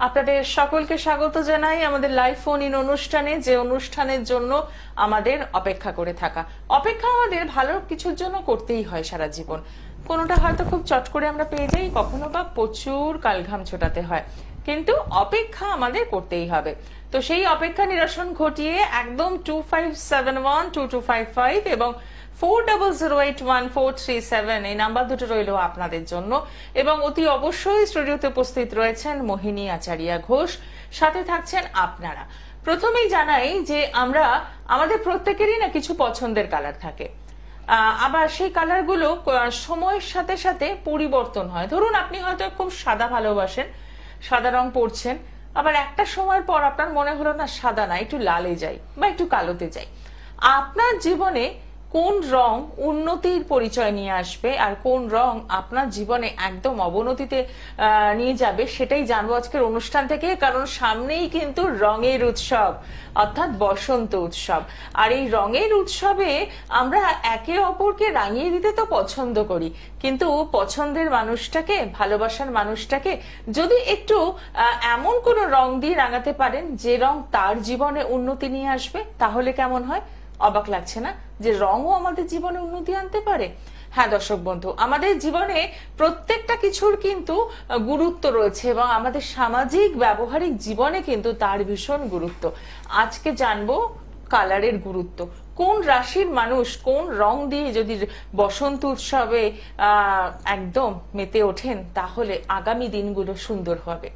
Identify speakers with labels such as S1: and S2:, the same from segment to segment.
S1: আপনাদের সকলকে স্বাগত জানাই আমাদের লাইভ ফোন ইন অনুষ্ঠানে, যে অনুষ্ঠানের জন্য আমাদের অপেক্ষা করে থাকা। অপেক্ষা আমাদের ভালো কিছুর জন্য করতেই হয় সারা জীবন। কোনোটা হয়তো খুব চট করে আমরা পেয়ে যাই, কখনো বা প্রচুর কালঘাম ছোটাতে হয়, কিন্তু অপেক্ষা আমাদের করতেই হবে। তো সেই অপেক্ষা নিরসন ঘটিয়ে একদম 25712255 এবং 40081437 এই নাম্বার দুটো রইল আপনাদের জন্য। এবং অতি অবশ্যই স্টুডিওতে উপস্থিত রয়েছেন মোহিনী আচারিয়া ঘোষ, সাথে থাকছেন আপনারা। প্রথমেই জানাই যে আমাদের প্রত্যেকেরই না কিছু পছন্দের কালার থাকে, আবার সেই কালারগুলো সময়ের সাথে সাথে পরিবর্তন হয়। ধরুন আপনি হয়তো খুব সাদা ভালোবাসেন, সাদা রং পরছেন, আবার একটা সময় পর আপনার মনে হলো না সাদা না, একটু লালে যাই বা একটু কালোতে যাই। আপনার জীবনে কোন রং উন্নতির পরিচয় নিয়ে আসবে আর কোন রং আপনার জীবনে একদম অবনতিতে নিয়ে যাবে, সেটাই জানবো আজকের অনুষ্ঠান থেকে। কারণ সামনেই কিন্তু রঙের উৎসব, অর্থাৎ বসন্ত উৎসব। আর এই রঙের উৎসবে আমরা একে অপরকে রাঙিয়ে দিতে তো পছন্দ করি, কিন্তু পছন্দের মানুষটাকে, ভালোবাসার মানুষটাকে যদি একটু এমন কোন রং দিয়ে রাঙাতে পারেন যে রং তার জীবনে উন্নতি নিয়ে আসবে, তাহলে কেমন হয়? অবাক লাগছে না যে রঙও আমাদের জীবনে উন্নতি আনতে পারে? হ্যাঁ দর্শক বন্ধু, আমাদের জীবনে প্রত্যেকটা কিছুর কিন্তু গুরুত্ব রয়েছে এবং আমাদের সামাজিক ব্যবহারিক জীবনে কিন্তু তার ভীষণ গুরুত্ব। আজকে জানবো কালারের গুরুত্ব। কোন রাশির মানুষ কোন রং দিয়ে যদি বসন্ত উৎসবে একদম মেতে ওঠেন, তাহলে আগামী দিনগুলো সুন্দর হবে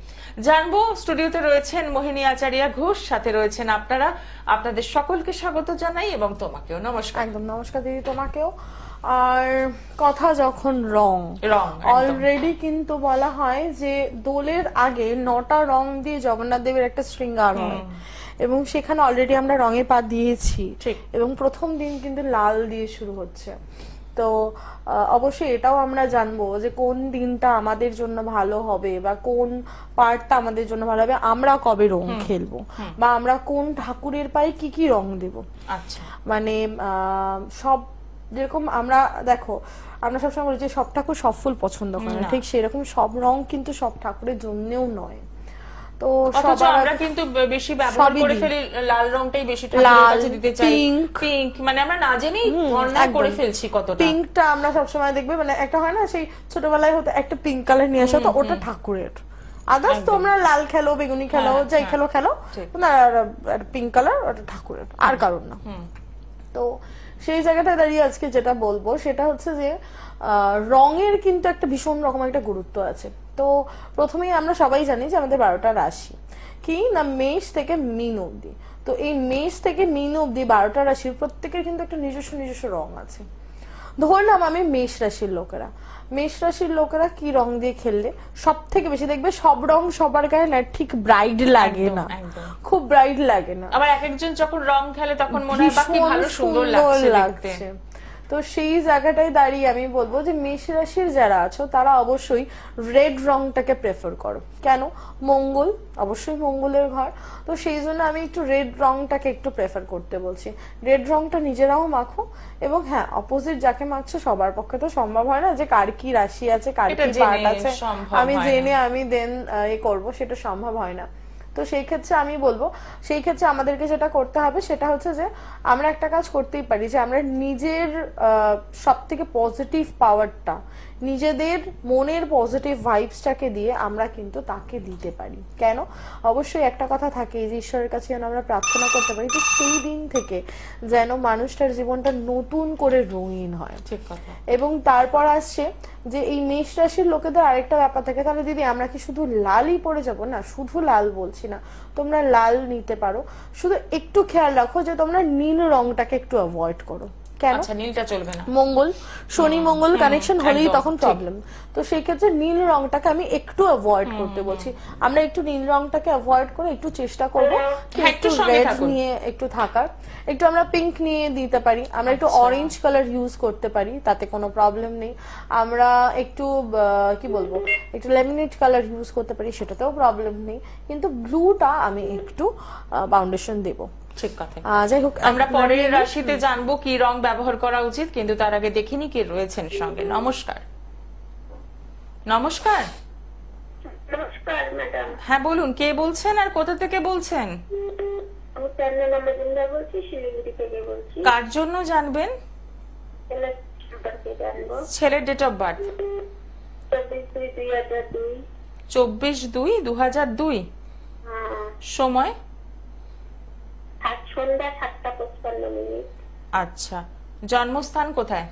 S1: জানবো। স্টুডিওতে রয়েছেন মোহিনী আচারিয়া ঘোষ, সাথে রয়েছেন আপনারা। আপনাদের সকলকে স্বাগত জানাই এবং তোমাকেও নমস্কার।
S2: একদম নমস্কার দিদি, তোমাকেও। আর কথা যখন রং অলরেডি কিন্তু বলা হয় যে দোলের আগে 9টা রং দিয়ে জগন্নাথ দেবের একটা শৃঙ্গার হয় এবং সেখানে অলরেডি আমরা রঙে পা দিয়েছি এবং প্রথম দিন কিন্তু লাল দিয়ে শুরু হচ্ছে। তো অবশ্যই এটাও আমরা জানবো যে কোন দিনটা আমাদের জন্য ভালো হবে বা কোন পার্টটা আমাদের জন্য ভালো হবে, আমরা কবে রং খেলবো বা আমরা কোন ঠাকুরের পায়ে কি কি রং দেব।
S1: আচ্ছা, মানে
S2: সব যেরকম আমরা দেখো, আমরা সবসময় বলি যে সব ঠাকুর সব ফুল পছন্দ করে না, ঠিক সেরকম সব রং কিন্তু সব ঠাকুরের জন্যও নয়। তো
S1: আমরা কিন্তু বেশি ব্যবহার করে ফেলি লাল রংটাই বেশি ঠাকুরের কাছে দিতে চাই। পিঙ্ক মানে আমরা না জেনেই অন্যায় করে ফেলছি কতটা।
S2: পিঙ্কটা আমরা সবসময় দেখবে, মানে একটা হয় না সেই ছোটবেলায় হতো একটা পিঙ্ক কালার নিয়ে আসা, তো ওটা ঠাকুরের। আদার্স তোমরা লাল খেলো, বেগুনি খেলো, যাই খেলো খেলো, পিঙ্ক কালার ওটা ঠাকুরের, আর কারণ না। তো সেই জায়গাটায় দাঁড়িয়ে আজকে যেটা বলবো সেটা হচ্ছে যে রঙের কিন্তু একটা ভীষণ রকম একটা গুরুত্ব আছে। তো প্রথমেই আমরা সবাই জানি যে আমাদের 12টা রাশি কি না, মেষ থেকে মীন অব্দি। তো এই মেষ থেকে মীন অব্দি 12টা রাশির প্রত্যেকের কিন্তু একটা নিজস্ব নিজস্ব রং আছে। ধরলাম আমি মেষ রাশির লোকেরা কি রং দিয়ে খেললে সব থেকে বেশি দেখবে, সব রং সবার গায়ে না ঠিক ব্রাইট লাগে না, খুব ব্রাইট লাগে না।
S1: আবার এক একজন যখন রং খেলে তখন মনে হয় বাকি ভালো সুন্দর লাগছে।
S2: তো সেই জায়গাটাই দাঁড়িয়ে আমি বলবো যে মেষ রাশির যারা আছো তারা অবশ্যই রেড রংটাকে প্রেফার করো। কেন? মঙ্গল, অবশ্যই মঙ্গলের ঘর, তো সেই জন্য আমি একটু রেড রংটাকে একটু প্রেফার করতে বলছি। রেড রংটা নিজেরাও মাখো এবং হ্যাঁ, অপোজিট যাকে মাখছো সবার পক্ষে তো সম্ভব হয় না যে কার কি রাশি আছে, কার কি পার্ট আছে আমি জেনে আমি দেন করবো, সেটা সম্ভব হয় না। তো সেই ক্ষেত্রে আমি বলবো, সেই ক্ষেত্রে আমাদেরকে যেটা করতে হবে সেটা হচ্ছে যে আমরা একটা কাজ করতেই পারি যে আমরা নিজের সব থেকে পজিটিভ পাওয়ারটা, নিজেদের মনের পজিটিভ ভাইবসটাকে দিয়ে আমরা কিন্তু তাকে দিতে পারি। কেন? অবশ্যই একটা কথা থাকে যে ঈশ্বরের কাছে যেন আমরা প্রার্থনা করতে পারি যে সেই দিন থেকে যেন মানুষটার জীবনটা নতুন করে রঙিন হয়।
S1: ঠিক কথা।
S2: এবং তারপর আসছে যে এই মেষ রাশির লোকেদের আরেকটা ব্যাপার থাকে, তাহলে দিদি আমরা কি শুধু লালই পরে যাব? না, শুধু লাল বলছি না, তোমরা লাল নিতে পারো, শুধু একটু খেয়াল রাখো যে তোমরা নীল রংটাকে একটু অ্যাভয়েড করো। কেন?
S1: আচ্ছা, নীলটা চলবে না।
S2: মঙ্গল শনি মঙ্গল কানেকশন হলেই তখন প্রবলেম। তো সেই ক্ষেত্রে নীল রংটাকে আমি একটু অ্যাভয়েড করতে বলছি। আমরা একটু নীল রংটাকে অ্যাভয়েড করে একটু চেষ্টা করবো একটু রেড নিয়ে একটু থাকার, একটু আমরা পিঙ্ক নিয়ে দিতে পারি, আমরা একটু অরেঞ্জ কালার ইউজ করতে পারি, তাতে কোনো প্রবলেম নেই। আমরা একটু কি বলবো, একটু লেমিনেট কালার ইউজ করতে পারি, সেটাতেও প্রবলেম নেই। কিন্তু ব্লুটা আমি একটু ফাউন্ডেশন দেবো।
S1: ঠিক কথা। যাই হোক, আমরা পরের রাশিতে জানবো কি রং ব্যবহার করা উচিত, কিন্তু তার আগে দেখিনি কে রয়েছেন সঙ্গে। নমস্কার। নমস্কার।
S3: নমস্কার ম্যাডাম।
S1: হ্যাঁ বলুন, কে বলছেন আর কোথা থেকে বলছেন?
S3: আমি চন্দনা মজুমদার বলছি, শিলিগুড়ি থেকে বলছি।
S1: কার জন্য জানবেন?
S3: ছেলের সম্পর্কে জানবো।
S1: ছেলের ডেট অফ বার্থ
S3: 24/2/2002।
S1: 24/2/2002।
S3: হ্যাঁ,
S1: সময়?
S3: আজ সন্ধ্যা 7:55।
S1: আচ্ছা, জন্মস্থান কোথায়?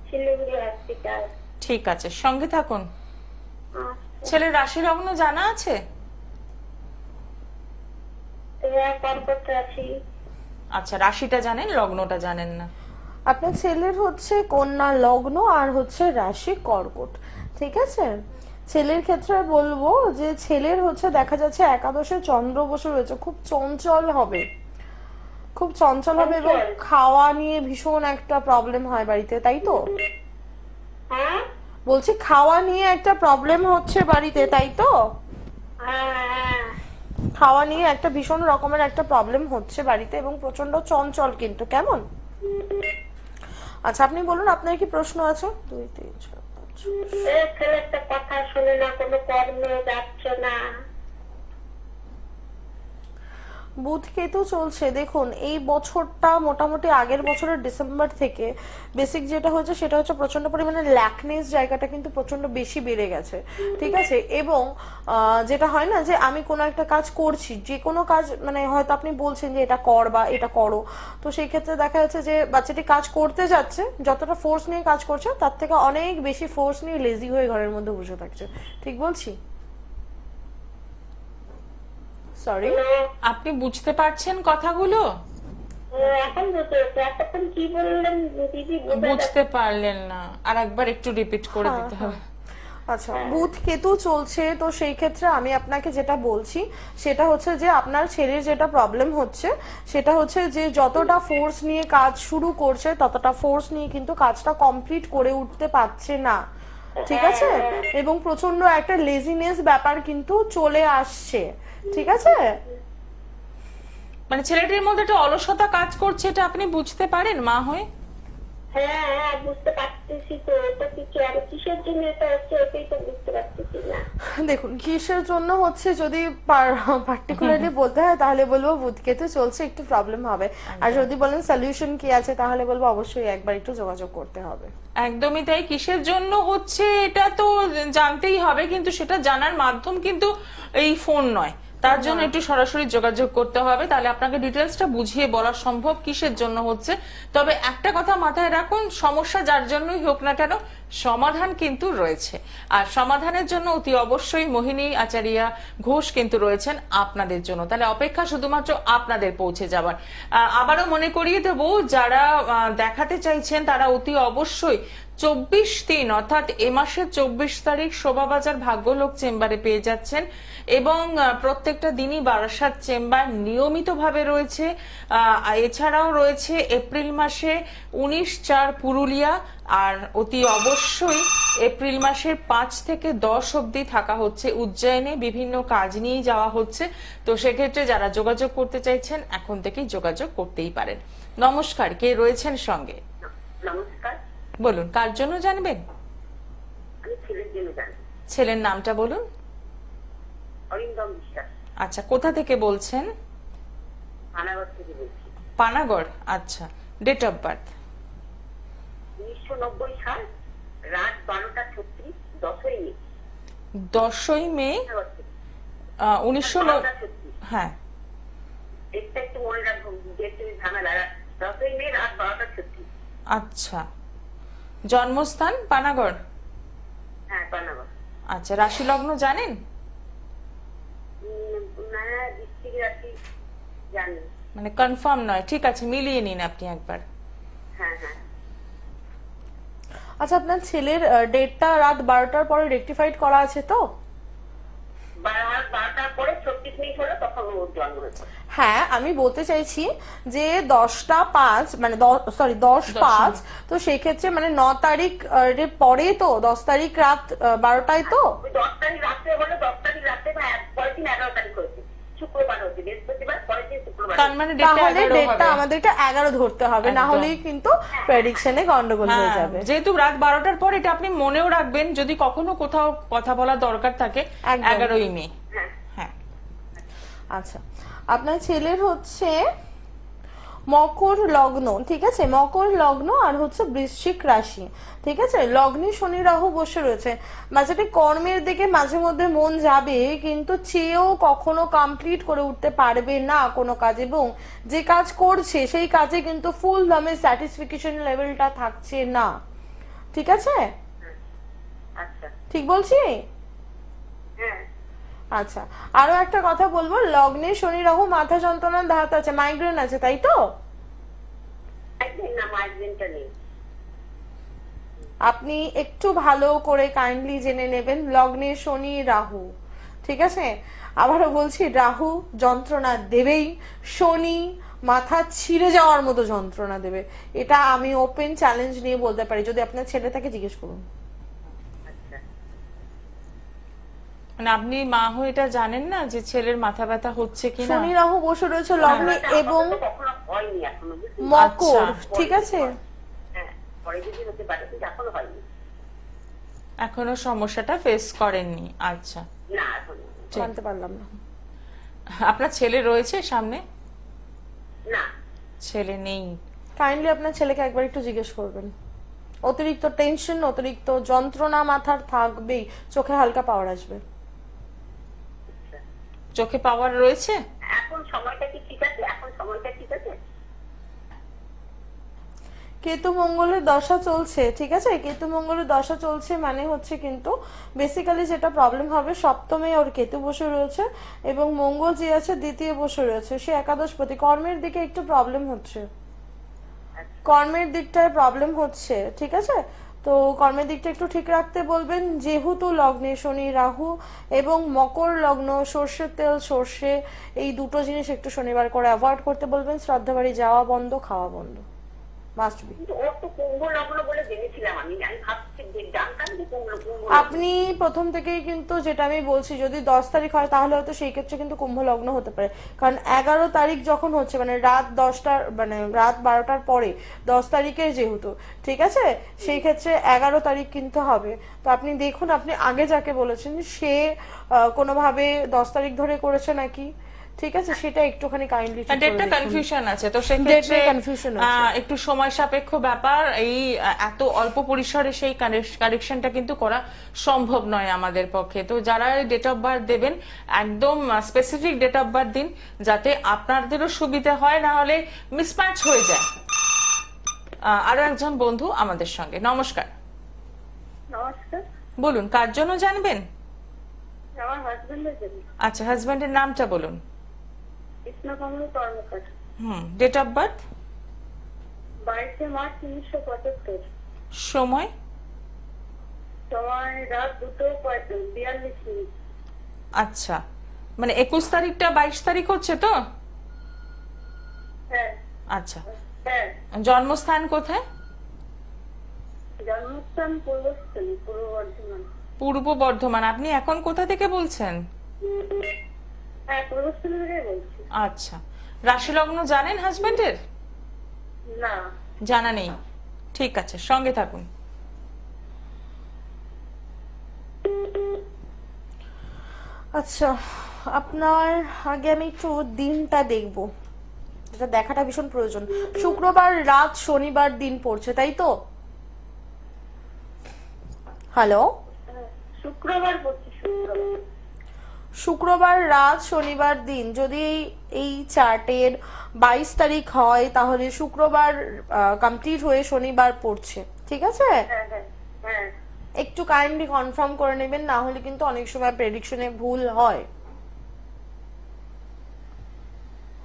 S3: শিলিগুড়ি হসপিটাল।
S1: ঠিক আছে, সঙ্গে থাকুন। ছেলের রাশি লগ্ন জানা আছে?
S3: কর্কট রাশি।
S1: আচ্ছা, রাশিটা জানেন, লগ্নটা জানেন না।
S2: আপনার ছেলের হচ্ছে কন্যা লগ্ন আর হচ্ছে রাশি কর্কট, ঠিক আছে। ছেলের ক্ষেত্রে বলবো যে ছেলের হচ্ছে দেখা যাচ্ছে একাদশে চন্দ্র বসে রয়েছে, খুব চঞ্চল হবে, খুব চঞ্চল হবে এবং খাওয়া নিয়ে ভীষণ একটা প্রবলেম হয় বাড়িতে, তাই তো?
S3: হ্যাঁ,
S2: বলছি খাওয়া নিয়ে একটা প্রবলেম হচ্ছে বাড়িতে, তাই তো?
S3: হ্যাঁ,
S2: খাওয়া নিয়ে একটা ভীষণ রকমের একটা প্রবলেম হচ্ছে বাড়িতে এবং প্রচন্ড চঞ্চল কিন্তু, কেমন? আচ্ছা, আপনি বলুন আপনার কি প্রশ্ন আছে? 2 3 4 5
S3: ছেলেটা কথা শুনে না, কোনো কর্মে যাচ্ছে না।
S2: বুধ কেতু চলছে, দেখুন এই বছরটা মোটামুটি আগের বছরের ডিসেম্বর থেকে বেসিক যেটা হচ্ছে সেটা হচ্ছে প্রচন্ড পরিমাণে ল্যাকনেস জায়গাটা কিন্তু প্রচন্ড বেশি বেড়ে গেছে, ঠিক আছে। এবং যেটা হয় না যে আমি কোনো একটা কাজ করছি, যে কোনো কাজ মানে হয়তো আপনি বলছেন যে এটা কর বা এটা করো, তো সেই ক্ষেত্রে দেখা যাচ্ছে যে বাচ্চাটি কাজ করতে যাচ্ছে, যতটা ফোর্স নিয়ে কাজ করছে তার থেকে অনেক বেশি ফোর্স নিয়ে লেজি হয়ে ঘরের মধ্যে বসে থাকছে, ঠিক বলছি? সরি,
S1: আপনি বুঝতে পারছেন কথাগুলো?
S3: এখন বুঝতে পারছি। এতক্ষণ কি বললেন দিদি?
S1: বুঝতে পারলেন না, আর একবার একটু রিপিট করে দিতে হবে।
S2: আচ্ছা, বুধ কেতু চলছে, তো সেই ক্ষেত্রে আমি আপনাকে যেটা বলছি সেটা হচ্ছে যে আপনার ছেলের যেটা প্রবলেম হচ্ছে সেটা হচ্ছে যে যতটা ফোর্স নিয়ে কাজ শুরু করছে ততটা ফোর্স নিয়ে কিন্তু কাজটা কমপ্লিট করে উঠতে পারছে না, ঠিক আছে। এবং প্রচন্ড একটা লেজিনেস ব্যাপার কিন্তু চলে আসছে, ঠিক আছে।
S1: মানে ছেলেটির মধ্যে একটা অলসতা কাজ করছে, এটা আপনি বুঝতে পারেন মা হয়ে?
S3: হ্যাঁ, হ্যাঁ, বুঝতে পারতেছি তো। এটা কিছু আর কিসের জন্য এটা হচ্ছে এটাই তো বুঝতে পারতেছি না।
S2: দেখুন কিসের জন্য হচ্ছে যদি পার্টিকুলারলি বলতে হয় তাহলে বলবো বুধ কেতু চলছে, একটু প্রবলেম হবে। আর যদি বলেন সলিউশন কি আছে তাহলে বলবো অবশ্যই একবার একটু যোগাযোগ করতে হবে।
S1: একদমই তাই। কিসের জন্য হচ্ছে এটা তো জানতেই হবে, কিন্তু সেটা জানার মাধ্যম কিন্তু এই ফোন নয়, তার জন্য একটু সরাসরি যোগাযোগ করতে হবে, তাহলে আপনাকে ডিটেলসটা বুঝিয়ে বলা সম্ভব কিসের জন্য হচ্ছে। তবে একটা কথা মাথায় রাখুন, সমস্যা যার জন্যই হোক না কেন সমাধান কিন্তু রয়েছে, আর সমাধানের জন্য অতি অবশ্যই মোহিনী আচারিয়া ঘোষ কিন্তু রয়েছেন আপনাদের জন্য। তাহলে অপেক্ষা শুধুমাত্র আপনাদের পৌঁছে যাবার। আবারও মনে করিয়ে দেবো, যারা দেখাতে চাইছেন তারা অতি অবশ্যই 24/3 অর্থাৎ এ মাসের 24 তারিখ শোভাবাজার ভাগ্যলোক চেম্বারে পেয়ে যাচ্ছেন, এবং প্রত্যেকটা দিনই বারাসাত চেম্বার নিয়মিতভাবে রয়েছে। এছাড়াও রয়েছে এপ্রিল মাসে 19/4 পুরুলিয়া, আর অতি অবশ্যই এপ্রিল মাসের 5 থেকে 10 অবধি থাকা হচ্ছে উজ্জয়নে, বিভিন্ন কাজ নিয়ে যাওয়া হচ্ছে। তো সেক্ষেত্রে যারা যোগাযোগ করতে চাইছেন এখন থেকেই যোগাযোগ করতেই পারেন। নমস্কার, কে রয়েছেন সঙ্গে?
S3: নমস্কার,
S1: বলুন কার জন্য জানবেন?
S3: আমি ছেলের জন্য জানি।
S1: ছেলের নামটা বলুন।
S3: অরিন্দম বিশ্বাস।
S1: আচ্ছা, কোথা থেকে বলছেন?
S3: পানাগড় থেকে বলছি।
S1: পানাগড়, আচ্ছা। Date of birth?
S3: 1990 সাল, রাত 12:36, 10ই মে।
S1: 10ই মে 1990। হ্যাঁ,
S3: ডেটটা একটু মনে রাখবো, ডেটটা ঝামেলা। 10ই মে রাত 12:36।
S1: আচ্ছা। জন্মস্থান পানাগড়?
S3: হ্যাঁ, পানাগড়।
S1: আচ্ছা, রাশি লগ্ন জানেন?
S3: না, ডিস্ট্রিক্ট রাশি জানি।
S1: মানে কনফার্ম নয়, ঠিক আছে, মিলিয়ে নিন আপনি একবার।
S3: হ্যাঁ, হ্যাঁ।
S2: আচ্ছা, আপনার ছেলের ডেটটা রাত 12টার পরে রেকটিফাইড করা আছে তো?
S3: 12টার পরে 36 মিনিট হলো, তখন ওর জন্ম হয়েছে।
S2: হ্যাঁ, আমি বলতে চাইছি যে 10টা 5 মানে 10/5, তো সেই ক্ষেত্রে মানে 9 তারিখ এর পরে তো 10 তারিখ রাত 12টায় তো?
S3: 10 তারিখ রাত্রে হলো, 10 তারিখ রাত্রে পরের দিন 11 তারিখ হয়েছে, শুক্রবার হচ্ছে, বৃহস্পতিবার পরের দিন শুক্রবার।
S1: তার মানে ডেটটা
S2: তাহলে
S1: 11
S2: ডেটটা
S1: হবে।
S2: আমাদেরকে 11 ধরতে হবে, না
S1: একদম।
S2: হলেই কিন্তু প্রেডিকশনে গন্ডগোল হয়ে
S1: হ্যাঁ,
S2: যাবে।
S1: যেহেতু রাত 12টার পর, এটা আপনি মনেও রাখবেন যদি কখনো কোথাও কথা বলা দরকার থাকে,
S2: একদম।
S1: 11ই মে।
S3: হ্যাঁ
S1: হ্যাঁ,
S2: আচ্ছা, আপনার ছেলের হচ্ছে মকর লগ্ন, ঠিক আছে, মকর লগ্ন আর হচ্ছে বৃশ্চিক রাশি, ঠিক আছে। লগ্নে শনি রাহু বসে রয়েছে, বাচ্চাটি কর্মের দিকে মাঝে মধ্যে মন যাবে, কিন্তু চেয়েও কখনো কমপ্লিট করে উঠতে পারবে না কোনো কাজ, এবং যে কাজ করছে সেই কাজে কিন্তু ফুল দামে স্যাটিসফিকেশন লেভেলটা থাকছে না, ঠিক আছে,
S3: আচ্ছা
S2: ঠিক বলছি?
S3: হ্যাঁ
S2: আচ্ছা, আরো একটা কথা বলবো, লগ্নে শনি রাহু মাথা যন্ত্রণার ধাত আছে, মাইগ্রেন আছে, তাই তো?
S3: একদিন না মাইগ্রেনটা নেই।
S2: আপনি একটু ভালো করে কাইন্ডলি জেনে নেবেন, লগ্নে শনি রাহু, ঠিক আছে। আবারও বলছি, রাহু যন্ত্রণা দেবেই, শনি মাথা ছিঁড়ে যাওয়ার মতো যন্ত্রণা দেবে, এটা আমি ওপেন চ্যালেঞ্জ নিয়ে বলতে পারি, যদি আপনার ছেলে তাকে জিজ্ঞেস করুন।
S3: আচ্ছা
S1: মানে আপনি মা হয়ে এটা জানেন না যে ছেলের মাথা ব্যথা হচ্ছে কিনা?
S2: শনি রাহু বসে রয়েছে লগ্নে এবং
S3: আপাতত কখনো হয়নি এখনো, বুঝলি?
S2: মকর,
S1: আচ্ছা।
S2: ঠিক আছে।
S3: হ্যাঁ পরে যদি হতে পারে, কিন্তু এখনো হয়নি।
S1: এখনো সমস্যাটা ফেস করেননি। আচ্ছা,
S3: না এখনো
S1: ঠিক।
S2: জানতে পারলাম না।
S1: আপনার ছেলে রয়েছে সামনে?
S3: না।
S1: ছেলে নেই।
S2: কাইন্ডলি আপনার ছেলেকে একবার একটু জিজ্ঞেস করবেন। অতিরিক্ত টেনশন, অতিরিক্ত যন্ত্রণা মাথার থাকবেই, চোখে হালকা পাওয়ার আসবে।
S1: চোখে পাওয়ার রয়েছে?
S3: এখন সময়টা কি ঠিক আছে? এখন সময়টা ঠিক আছে?
S2: কেতু মঙ্গলের দশা চলছে, ঠিক আছে, কেতু মঙ্গলের দশা চলছে মানে হচ্ছে কিন্তু বেসিক্যালি যেটা প্রবলেম হবে, সপ্তমে ওর কেতু বসে রয়েছে এবং মঙ্গল যে আছে দ্বিতীয় বসে রয়েছে, সে একাদশপতি, কর্মের দিকে একটু প্রবলেম হচ্ছে, কর্মের দিকটায় প্রবলেম হচ্ছে, ঠিক আছে। তো কর্মের দিকটা একটু ঠিক রাখতে বলবেন, যেহেতু লগ্নে শনি রাহু এবং মকর লগ্ন, সর্ষের তেল সর্ষে এই দুটো জিনিস একটু শনিবার করে অ্যাভয়েড করতে বলবেন, শ্রাদ্ধ বাড়ি যাওয়া বন্ধ, খাওয়া বন্ধ, মাস্ট বি।
S3: কিন্তু ওর তো কুম্ভ লগ্ন বলে জেনেছিলাম আমি, আমি ভাবছি যে জানতাম যে কুম্ভ লগ্ন।
S2: আপনি প্রথম থেকেই কিন্তু যেটা আমি বলছি, যদি 10 তারিখ হয় তাহলে হয়তো সেই ক্ষেত্রে কিন্তু কুম্ভ লগ্ন হতে পারে, কারণ 11 তারিখ যখন হচ্ছে মানে রাত 10টার মানে রাত 12টার পরে 10 তারিখের যেহেতু, ঠিক আছে, সেই ক্ষেত্রে 11 তারিখ কিন্তু হবে। তো আপনি দেখুন, আপনি আগে যাকে বলেছেন সে কোনোভাবে 10 তারিখ ধরে করেছে নাকি, ঠিক আছে, সেটা একটুখানি কাইন্ডলি
S1: ডেটটা কনফিউশন আছে, তো সেক্ষেত্রে
S2: confusion আছে।
S1: একটু সময় সাপেক্ষ ব্যাপার। এই এত অল্প পরিসরে সেই কারেকশনটা কিন্তু করা সম্ভব নয় আমাদের পক্ষে। তো যারা ডেট অফ বার্থ দেবেন, একদম স্পেসিফিক ডেট অফ বার্থ দিন, যাতে আপনাদেরও সুবিধা হয়, না হলে মিসম্যাচ হয়ে যায়। আরো একজন বন্ধু আমাদের সঙ্গে, নমস্কার।
S3: নমস্কার,
S1: বলুন, কার জন্য জানবেন?
S3: আমার হাজবেন্ডের জন্য।
S1: আচ্ছা, হাজবেন্ডের নামটা বলুন।
S3: কৃষ্ণকমল কর্মকার,
S1: ডেট অফ বার্থ,
S3: 22 মার্চ 1975,
S1: সময়?
S3: সময় রাত 2:42
S1: আচ্ছা, মানে 21 তারিখটা 22 তারিখ হচ্ছে তো?
S3: হ্যাঁ
S1: আচ্ছা,
S3: হ্যাঁ।
S1: জন্মস্থান কোথায়?
S3: জন্মস্থান পূর্বস্থলী, পূর্ব বর্ধমান।
S1: পূর্ব বর্ধমান। আপনি এখন কোথা থেকে বলছেন?
S3: হ্যাঁ পূর্বস্থলী থেকে বলছি।
S1: আচ্ছা, রাশি লগ্ন জানেন হাজবেন্ডের?
S3: না।
S1: জানা নেই, ঠিক আছে, সঙ্গে থাকুন।
S2: আচ্ছা, আপনার আগে আমি একটু দিনটা দেখব, যেটা দেখাটা ভীষণ প্রয়োজন। শুক্রবার রাত শনিবার দিন পড়ছে, তাই তো? হ্যালো,
S3: শুক্রবার পড়ছি, শুক্রবার।
S2: শুক্রবার রাত শনিবার দিন, যদি এই চার্টের 22 তারিখ হয় তাহলে শুক্রবার কমপ্লিট হয়ে শনিবার পড়ছে, ঠিক আছে।
S3: হ্যাঁ হ্যাঁ হ্যাঁ।
S2: একটু কাইন্ডলি কনফার্ম করে নেবেন, না হলে কিন্তু অনেক সময় প্রেডিকশনে ভুল হয়।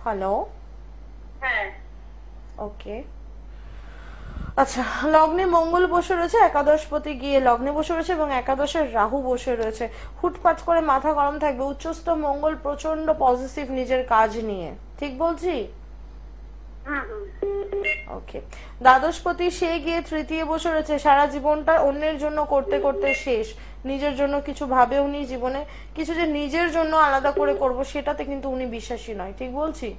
S2: হ্যালো,
S3: হ্যাঁ
S2: ওকে। আচ্ছা, লগ্নে মঙ্গল বসে রয়েছে, একাদশপতি গিয়ে লগ্নে বসে রয়েছে এবং একাদশের রাহু বসে রয়েছে। হুটপাট করে মাথা গরম থাকবে, উচ্চস্থ মঙ্গল প্রচন্ড পজিটিভ নিজের কাজ নিয়ে, ঠিক বলছি? ওকে। দ্বাদশপতি সে গিয়ে তৃতীয় বসে রয়েছে, সারা জীবনটা অন্যের জন্য করতে করতে শেষ, নিজের জন্য কিছু ভাবেও নি জীবনে, কিছু যে নিজের জন্য আলাদা করে করব সেটাতে কিন্তু উনি বিশ্বাসী নয়, ঠিক বলছি?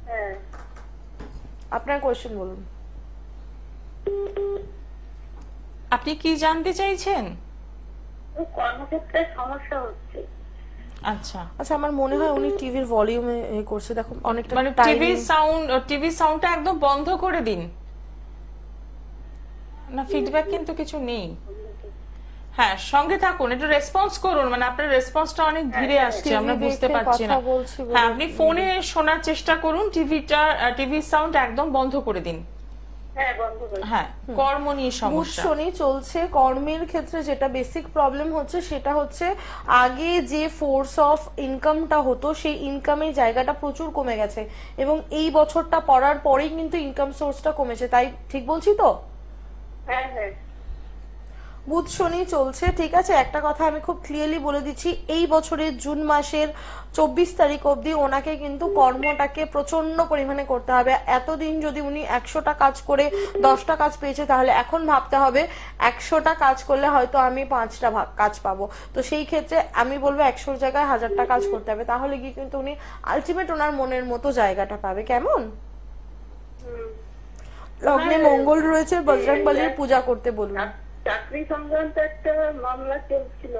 S3: হ্যাঁ,
S2: আপনার কোয়েশ্চেন বলুন।
S1: আপনি কি জানতে চাইছেন?
S3: ওই কর্মক্ষেত্রে সমস্যা হচ্ছে।
S1: আচ্ছা,
S2: আচ্ছা, আমার মনে হয় উনি টিভির ভলিউমে করছে, দেখো অনেকটা
S1: মানে টিভি সাউন্ডটা একদম বন্ধ করে দিন না, ফিডব্যাক কিন্তু কিছু নেই। হ্যাঁ, সঙ্গে থাকুন, একটু রেসপন্স করুন, মানে আপনার রেসপন্সটা অনেক ধীরে আসছে, আমরা
S2: TV
S1: বুঝতে
S2: দেখে
S1: পারছি না।
S2: কথা বলছি বলে।
S1: হ্যাঁ, আপনি ফোনে শোনার চেষ্টা করুন, টিভির সাউন্ড একদম বন্ধ করে দিন।
S3: হ্যাঁ, বন্ধ করে।
S1: হ্যাঁ, কর্ম নিয়ে সমস্যা।
S2: বুঝছনি চলছে, কর্মের ক্ষেত্রে যেটা বেসিক প্রবলেম হচ্ছে সেটা হচ্ছে আগে যে ফোর্স অফ ইনকামটা হতো সেই ইনকামের জায়গাটা প্রচুর কমে গেছে, এবং এই বছরটা পড়ার পরেই কিন্তু ইনকাম সোর্সটা কমেছে, তাই ঠিক বলছি তো?
S3: হ্যাঁ, হ্যাঁ,
S2: বুধ শনি চলছে, ঠিক আছে। একটা কথা আমি খুব ক্লিয়ারলি বলে দিচ্ছি, এই বছরের জুন মাসের 24 তারিখ অবধি ওনাকে কিন্তু কর্মটাকে প্রচন্ড পরিমাণে করতে হবে। এতদিন যদি উনি 100টা কাজ করে 10টা কাজ পেয়েছে, তাহলে এখন ভাবতে হবে 100টা কাজ করলে হয়তো আমি 5টা কাজ পাবো। তো সেই ক্ষেত্রে আমি বলবো 100 জায়গায় 1000টা কাজ করতে হবে, তাহলে গিয়ে কিন্তু উনি আলটিমেট ওনার মনের মতো জায়গাটা পাবে। কেমন? লগ্নে মঙ্গল রয়েছে, বজরংবলীর পূজা করতে বলুন।
S3: চাকরি সংক্রান্ত একটা মামলা চলছিল,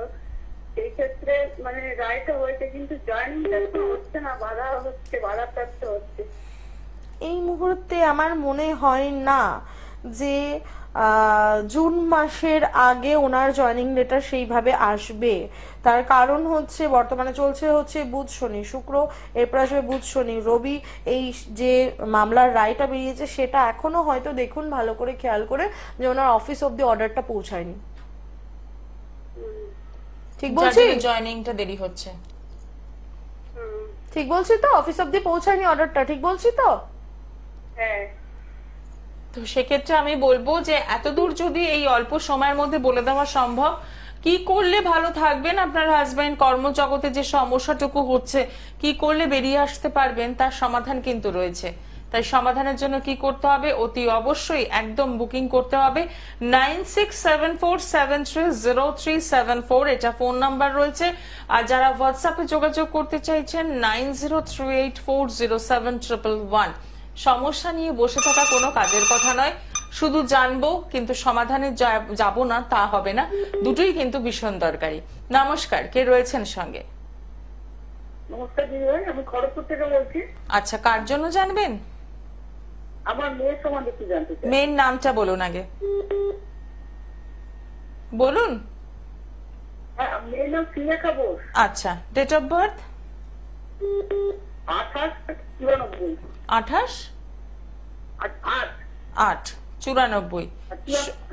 S3: সেই ক্ষেত্রে মানে রায়টা হয়েছে, কিন্তু জয়েনিংটা হচ্ছে না, বাধাপ্রাপ্ত হচ্ছে।
S2: এই মুহূর্তে আমার মনে হয় না যে জুন মাসের আগে ওনার জয়েনিং লেটার সেইভাবে আসবে। তার কারণ হচ্ছে বর্তমানে চলছে হচ্ছে বুধ শনি শুক্র, এরপর আসবে বুধ শনি রবি। এই যে মামলার রায়টা বেরিয়েছে সেটা এখনো হয়তো দেখুন ভালো করে খেয়াল করে যে ওনার অফিস অব্দি অর্ডারটা পৌঁছায়নি। ঠিক বলছি?
S1: জয়েনিংটা দেরি হচ্ছে।
S2: ঠিক বলছি তো? অফিস অব্দি পৌঁছায়নি অর্ডারটা, ঠিক বলছি তো?
S3: হ্যাঁ,
S1: তো সেক্ষেত্রে আমি বলবো যে এতদূর যদি এই অল্প সময়ের মধ্যে বলে দেওয়া সম্ভব, কি করলে ভালো থাকবেন আপনার হাজবেন্ড, কর্মজগতে যে সমস্যাটুকু হচ্ছে কি করলে বেরিয়ে আসতে পারবেন, তার সমাধান কিন্তু রয়েছে। তাই সমাধানের জন্য কি করতে হবে? অতি অবশ্যই একদম বুকিং করতে হবে 9674730374, এটা ফোন নাম্বার রয়েছে। আর যারা হোয়াটসঅ্যাপে যোগাযোগ করতে চাইছেন 9038407111। সমস্যা নিয়ে বসে থাকা কোনো কাজের কথা নয়, শুধু জানবো কিন্তু সমাধানে যাব না তা হবে না, দুটোই কিন্তু ভীষণ দরকারি। নমস্কার, কে রয়েছেন সঙ্গে?
S3: নমস্কার দিদি ভাই, আমি খড়গপুর থেকে বলছি।
S1: আচ্ছা, কার জন্য জানবেন?
S3: আমার মেয়ের সম্বন্ধে কি জানতে চাই?
S1: মেয়ের নামটা বলুন আগে, বলুন।
S3: হ্যাঁ, মেয়ের নাম শ্রীলেখা বোস।
S1: আচ্ছা, ডেট অফ বার্থ?
S3: 28/94।
S1: 28/8/94।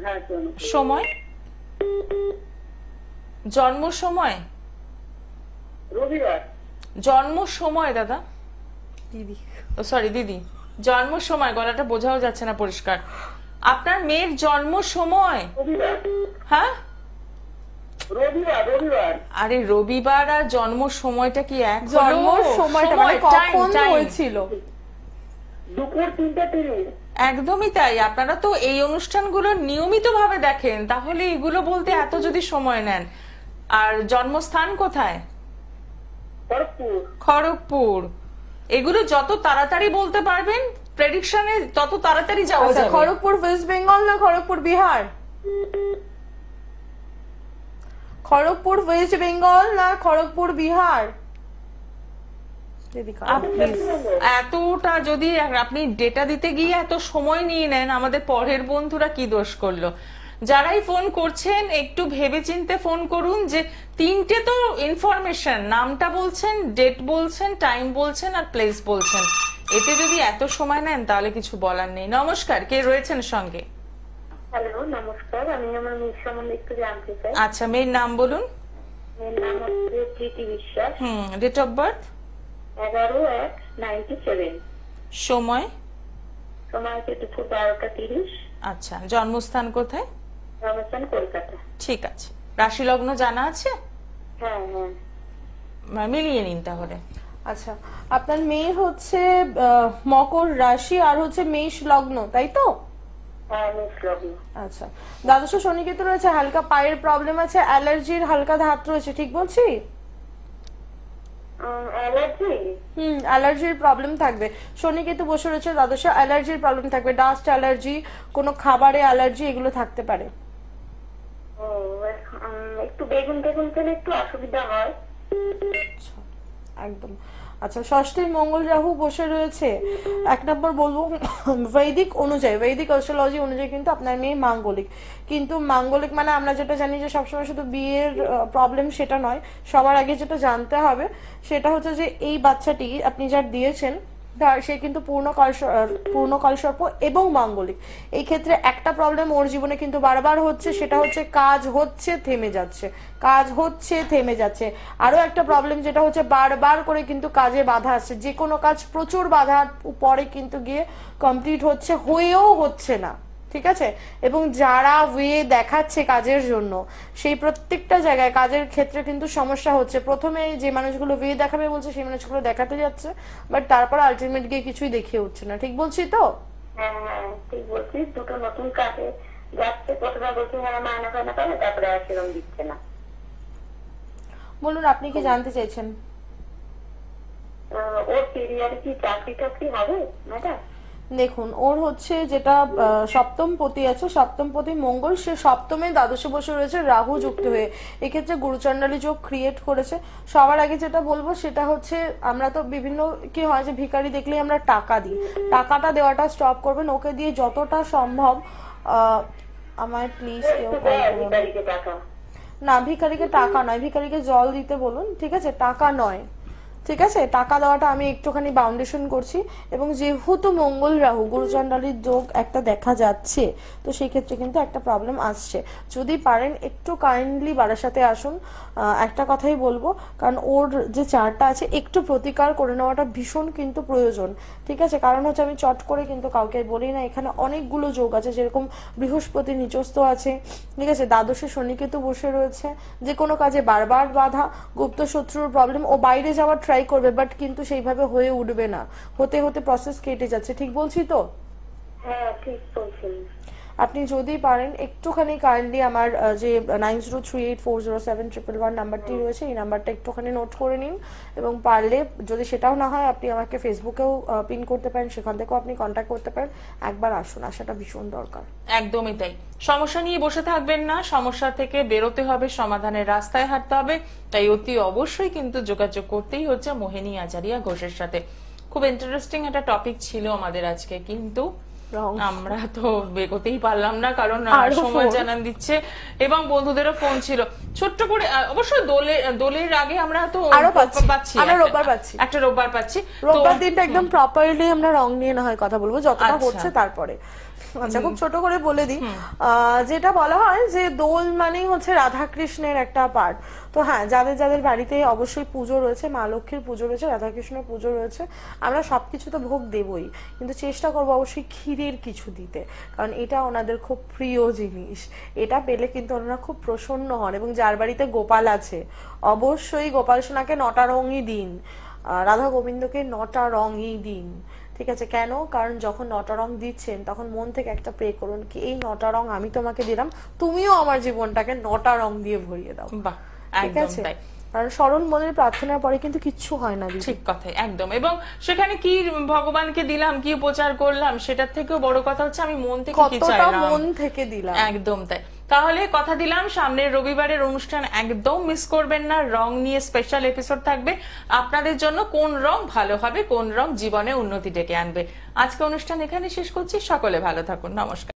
S3: হ্যাঁ, 94।
S1: সময়? জন্ম সময়?
S3: রবিবার।
S1: জন্ম সময় দাদা?
S2: দিদি,
S1: সরি দিদি, জন্ম সময়, গলাটা বোঝাও যাচ্ছে না পরিষ্কার। আপনার মেয়ের জন্ম সময়?
S3: রবিবার।
S1: হ্যাঁ,
S3: রবিবার।
S1: আরে রবিবার আর জন্ম সময়টা কি এক হলো?
S2: জন্ম সময়টা মানে কখন হয়েছিল?
S3: দুপুর 3:30।
S1: একদমই তাই। আপনারা তো এই অনুষ্ঠানগুলো নিয়মিত ভাবে দেখেন, তাহলে এগুলো বলতে এত যদি সময় নেন। আর জন্মস্থান কোথায়?
S3: খড়গপুর।
S1: খড়গপুর। এগুলো যত তাড়াতাড়ি বলতে পারবেন প্রেডিকশনে তত তাড়াতাড়ি যাওয়া
S2: আচ্ছা,
S1: যাবে।
S2: খড়গপুর ওয়েস্ট বেঙ্গল না খড়গপুর বিহার? খড়গপুর ওয়েস্ট বেঙ্গল না খড়গপুর বিহার?
S1: এতটা যদি আপনি ডেটা দিতে গিয়ে এত সময় নিয়ে নেন, আমাদের পরের বন্ধুরা কি দোষ করলো? যারাই ফোন করছেন একটু ভেবেচিন্তে ফোন করুন, যে তিনটে তো ইনফরমেশন, নামটা বলছেন, ডেট বলছেন, টাইম বলছেন আর প্লেস বলছেন, এতে যদি এত সময় নেন তাহলে কিছু বলার নেই। নমস্কার, কে রয়েছেন সঙ্গে?
S3: হ্যালো, নমস্কার। আমি আমার মেয়ের সম্বন্ধে একটু জানতে চাই।
S1: আচ্ছা, মেয়ের নাম বলুন।
S3: মেয়ের নাম হচ্ছে Preeti Biswas.
S1: Date of birth?
S3: 11/1/97।
S1: সময়?
S3: সময় হচ্ছে দুপুর 12:30।
S1: আচ্ছা, জন্মস্থান কোথায়?
S3: জন্মস্থান কলকাতা।
S1: ঠিক আছে, রাশি লগ্ন জানা আছে?
S3: হ্যাঁ,
S1: মিলিয়ে নিন তাহলে।
S2: আচ্ছা, আপনার মেয়ে হচ্ছে মকর রাশি আর হচ্ছে মেষ লগ্ন, তাই তো?
S3: হ্যাঁ, মেষ লগ্ন।
S2: আচ্ছা, দ্বাদশ শনিকেতু রয়েছে, হালকা পায়ের প্রবলেম আছে, অ্যালার্জির হালকা ধাত রয়েছে, ঠিক বলছি?
S3: অ্যালার্জি?
S2: অ্যালার্জির প্রবলেম থাকবে। শনি কেতু বসে রয়েছে দ্বাদশে, অ্যালার্জির প্রবলেম থাকবে, ডাস্ট অ্যালার্জি, কোনো খাবারে অ্যালার্জি, এগুলো থাকতে পারে।
S3: ও, একটু বেগুন টেগুন খেলে একটু অসুবিধা হয়।
S2: একদম। আচ্ছা, ষষ্ঠীর মঙ্গল রাহু বসে রয়েছে। এক নম্বর বলবো বৈদিক অনুযায়ী, বৈদিক অ্যাস্ট্রোলজি অনুযায়ী কিন্তু আপনার মেয়ে মাঙ্গলিক। কিন্তু মাঙ্গলিক মানে আমরা যেটা জানি যে সবসময় শুধু বিয়ের প্রবলেম, সেটা নয়। সবার আগে যেটা জানতে হবে সেটা হচ্ছে যে এই বাচ্চাটি আপনি যার দিয়েছেন সে কিন্তু পূর্ণ কলসর্প এবং মাঙ্গলিক। এই ক্ষেত্রে একটা প্রবলেম ওর জীবনে কিন্তু বারবার হচ্ছে, সেটা হচ্ছে কাজ হচ্ছে থেমে যাচ্ছে, কাজ হচ্ছে থেমে যাচ্ছে। আরো একটা প্রবলেম যেটা হচ্ছে বারবার করে কিন্তু কাজে বাধা আসছে, যে কোনো কাজ প্রচুর বাধার পরে কিন্তু গিয়ে কমপ্লিট হচ্ছে, হয়েও হচ্ছে না। ঠিক আছে, এবং যারা ওয়ে দেখাচ্ছে কাজের জন্য সেই প্রত্যেকটা জায়গায় কাজের ক্ষেত্রে কিন্তু সমস্যা হচ্ছে। প্রথমে যে মানুষগুলো ওয়ে দেখাবে বলছে সেই মানুষগুলো দেখাতে যাচ্ছে, বাট তারপর আলটিমেট গিয়ে কিছুই দেখিয়ে উঠছে না। ঠিক বলছি তো?
S3: হ্যাঁ হ্যাঁ ঠিক বলছি। দুটো নতুন কাজে যাচ্ছে, প্রথমে বলছে হ্যাঁ মায়না ফায়না পাবে, তারপরে আর সেরকম দিচ্ছে না।
S2: বলুন আপনি কি জানতে চাইছেন?
S3: ওর কেরিয়ারে কি চাকরি টাকরি হবে ম্যাডাম?
S2: দেখুন, ওর হচ্ছে যেটা সপ্তম পতি আছে, সপ্তম পতি মঙ্গল, সে সপ্তমে দ্বাদশে বসে রয়েছে রাহু যুক্ত হয়ে, এক্ষেত্রে গুরুচণ্ডালী যোগ ক্রিয়েট করেছে। সবার আগে যেটা বলবো সেটা হচ্ছে, আমরা তো বিভিন্ন কি হয় যে ভিখারি দেখলেই আমরা টাকা দিই, টাকাটা দেওয়াটা স্টপ করবেন। ওকে দিয়ে যতটা সম্ভব আমায় প্লিজ কেউ কল করুন না, ভিখারিকে টাকা নয়, ভিখারিকে জল দিতে বলুন। ঠিক আছে, টাকা নয়। ঠিক আছে, টাকা দেওয়াটা আমি একটুখানি বাউন্ডেশন করছি। এবং যেহেতু মঙ্গল রাহু গুরুচণ্ডালীর যোগ একটা দেখা যাচ্ছে, তো সেই ক্ষেত্রে কিন্তু একটা প্রবলেম আসছে। যদি পারেন একটু কাইন্ডলি বারাসাতে আসুন। একটা কথাই বলবো, কারণ ওর যে চারটা আছে একটু প্রতিকার করে নেওয়াটা ভীষণ কিন্তু প্রয়োজন। ঠিক আছে, কারণ হচ্ছে আমি চট করে কিন্তু কাউকে বলি না, এখানে অনেকগুলো যোগ আছে, যেরকম বৃহস্পতি নিচস্থ আছে, ঠিক আছে, দ্বাদশে শনিকেতু বসে রয়েছে, যে কোনো কাজে বারবার বাধা, গুপ্ত শত্রুর প্রবলেম, ও বাইরে যাওয়ার ট্রাই করবে বাট কিন্তু সেইভাবে হয়ে উঠবে না, হতে হতে প্রসেস কেটে যাচ্ছে। ঠিক বলছি তো?
S3: হ্যাঁ ঠিক বলছেন।
S2: আপনি যদি পারেন একটুখানি কাইন্ডলি আমার যে 9038407111 নাম্বারটি রয়েছে, এই নাম্বারটা একটুখানি নোট করে নিন। এবং পারলে যদি সেটাও না হয়, আপনি আমাকে ফেসবুকেও পিন করতে পারেন, সেখান থেকেও আপনি কন্ট্যাক্ট করতে পারেন। একবার আসুন, আসাটা ভীষণ দরকার।
S1: একদমই তাই। সমস্যা নিয়ে বসে থাকবেন না, সমস্যা থেকে বেরোতে হবে, সমাধানের রাস্তায় হাঁটতে হবে। তাই অতি অবশ্যই কিন্তু যোগাযোগ করতেই হচ্ছে মোহিনী আচারিয়া ঘোষের সাথে। খুব ইন্টারেস্টিং একটা টপিক ছিল আমাদের আজকে, কিন্তু আমরা তো বেগোতেই পারলাম না, কারণ সময় জানান দিচ্ছে এবং বন্ধুদেরও ফোন ছিল। ছোট্ট করে অবশ্যই দোলের আগে আমরা তো পাচ্ছি, একটা রোববার পাচ্ছি,
S2: রোববার দিনটা একদম প্রপারলি আমরা রং নিয়ে না হয় কথা বলবো যতটা হচ্ছে তারপরে। আচ্ছা, খুব ছোট করে বলে দিই, যেটা বলা হয় যে দোল মানেই হচ্ছে রাধা কৃষ্ণের একটা পার্ট। তো হ্যাঁ, যাদের যাদের বাড়িতে অবশ্যই পুজো রয়েছে, মা লক্ষ্মীর পুজো রয়েছে, রাধা কৃষ্ণের পুজো রয়েছে, আমরা সবকিছু তো ভোগ দেবই, কিন্তু চেষ্টা করবো অবশ্যই ক্ষীরের কিছু দিতে, কারণ এটা ওনাদের খুব প্রিয় জিনিস। এটা পেলে কিন্তু ওনারা খুব প্রসন্ন হন। এবং যার বাড়িতে গোপাল আছে অবশ্যই গোপাল সোনাকে 9টা রঙই দিন, রাধা গোবিন্দকে 9টা রঙই দিন। ঠিক আছে, কেন? কারণ যখন 9টা রং দিচ্ছেন তখন মন থেকে একটা প্রে করুন কি এই 9টা রং আমি তোমাকে দিলাম, তুমিও আমার জীবনটাকে 9টা রং দিয়ে ভরিয়ে দাও। ঠিক আছে, কারণ স্মরণ মনের প্রার্থনার পরে কিন্তু কিচ্ছু হয় না।
S1: ঠিক কথাই, একদম। এবং সেখানে কি ভগবানকে দিলাম, কি উপচার করলাম, সেটার থেকেও বড় কথা হচ্ছে আমি মন থেকে কি চাইলাম,
S2: মন থেকে দিলাম।
S1: একদম তাই। তাহলে কথা দিলাম, সামনের রবিবারের অনুষ্ঠান একদম মিস করবেন না। রং নিয়ে স্পেশাল এপিসোড থাকবে আপনাদের জন্য, কোন রং ভালো হবে, কোন রং জীবনে উন্নতি ডেকে আনবে। আজকে অনুষ্ঠান এখানে শেষ করছি। সকলে ভালো থাকুন, নমস্কার।